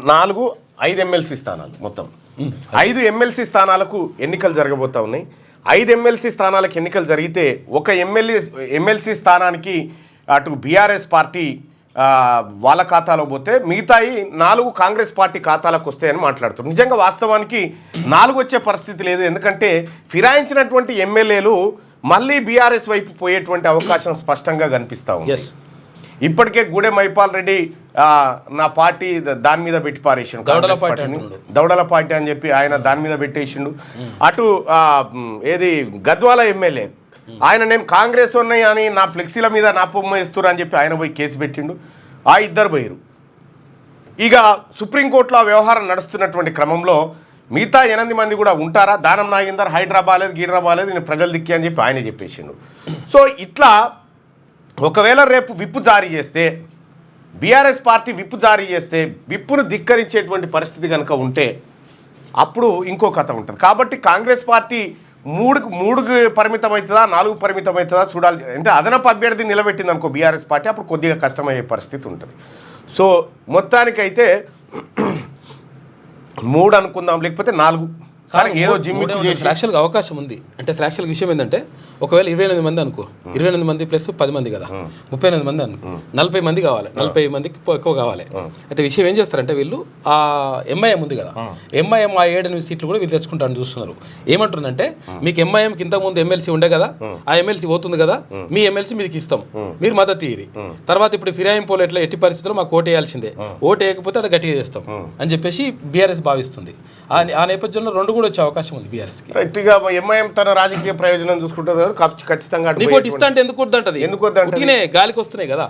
5 MLC స్థానాలు మొత్తం 5 MLC స్థానాలకు ఎన్నికలు జరగబోతా ఉన్నాయి. 5 ఎమ్మెల్సీ స్థానాలకు ఎన్నికలు జరిగితే ఒక ఎమ్మెల్సీ స్థానానికి అటు బీఆర్ఎస్ పార్టీ వాళ్ళ ఖాతాలో పోతే మిగతాయి 4 కాంగ్రెస్ పార్టీ ఖాతాలకు వస్తాయని మాట్లాడుతున్నారు. నిజంగా వాస్తవానికి 4 వచ్చే పరిస్థితి లేదు. ఎందుకంటే ఫిరాయించినటువంటి ఎమ్మెల్యేలు మళ్ళీ బీఆర్ఎస్ వైపు పోయేటువంటి అవకాశం స్పష్టంగా కనిపిస్తూ ఉంది. ఇప్పటికే గూడెం మైపాల్ రెడ్డి నా పార్టీ దాని మీద పెట్టి పారేసిండు, దౌడల పార్టీ అని చెప్పి ఆయన దాని మీద పెట్టేసిండు. అటు ఏది గద్వాల ఎమ్మెల్యే ఆయన నేను కాంగ్రెస్ ఉన్నాయి అని నా ఫ్లెక్సీల మీద నా పొమ్మ ఇస్తున్నారు అని చెప్పి ఆయన పోయి కేసు పెట్టిండు. ఆ ఇద్దరు పోయారు. ఇక సుప్రీంకోర్టులో వ్యవహారం నడుస్తున్నటువంటి క్రమంలో మిగతా 8 మంది కూడా ఉంటారా? దానం నాగేందర్ హైదరాబాద్ గీడ్రాబాలేదు నేను ప్రజలు దిక్కి అని చెప్పి ఆయన చెప్పేసిండు. సో ఇట్లా ఒకవేళ రేపు విప్పు జారీ చేస్తే బీఆర్ఎస్ పార్టీ విప్పు జారీ చేస్తే విప్పును ధిక్కరించేటువంటి పరిస్థితి కనుక ఉంటే అప్పుడు ఇంకో కథ ఉంటుంది. కాబట్టి కాంగ్రెస్ పార్టీ 3కు పరిమితం అవుతుందా 4కు పరిమితం అవుతుందా చూడాలి. అంటే అదనపు అభ్యర్థి నిలబెట్టింది అనుకో బీఆర్ఎస్ పార్టీ, అప్పుడు కొద్దిగా కష్టమయ్యే పరిస్థితి ఉంటుంది. సో మొత్తానికైతే 3 అనుకుందాం, లేకపోతే 4. సరే ఏదో ఫ్రాక్షన్గా అవకాశం ఉంది. అంటే ఫ్రాక్షన్ విషయం ఏంటంటే ఒకవేళ 28 మంది అనుకో, 28 మంది ప్లస్ 10 మంది కదా, 38 మంది అనుకో, 40 మంది కావాలి, 40 మందికి ఎక్కువ కావాలి. అయితే విషయం ఏం చేస్తారంటే వీళ్ళు ఆ ఎంఐఎం ఉంది కదా, ఎంఐఎం ఆ 7-8 సీట్లు కూడా వీళ్ళు తెచ్చుకుంటారని చూస్తున్నారు. ఏమంటుందంటే మీకు ఎంఐఎంకి ఇంతకుముందు ఎమ్మెల్సీ ఉండే కదా, ఆ ఎమ్మెల్సీ పోతుంది కదా, మీ ఎమ్మెల్సీ మీకు ఇస్తాం, మీరు మద్దతు తీరి. తర్వాత ఇప్పుడు ఫిరాయింపులు ఎట్లా ఎట్టి పరిస్థితుల్లో మాకు ఓటు వేయాల్సిందే, ఓటు వేయకపోతే అది గట్టిగా చేస్తాం అని చెప్పేసి బీఆర్ఎస్ భావిస్తుంది. ఆ నేపథ్యంలో 2 కూడా వచ్చే అవకాశం ఉంది బీఆర్ఎస్కి. రైట్గా ఎంఐఎం తన రాజకీయ ప్రయోజనం చూసుకుంటుంది ఖచ్చితంగా. నీకోటి ఇస్తా అంటే ఎందుకు వద్దంటది? గాలికి వస్తున్నాయి కదా.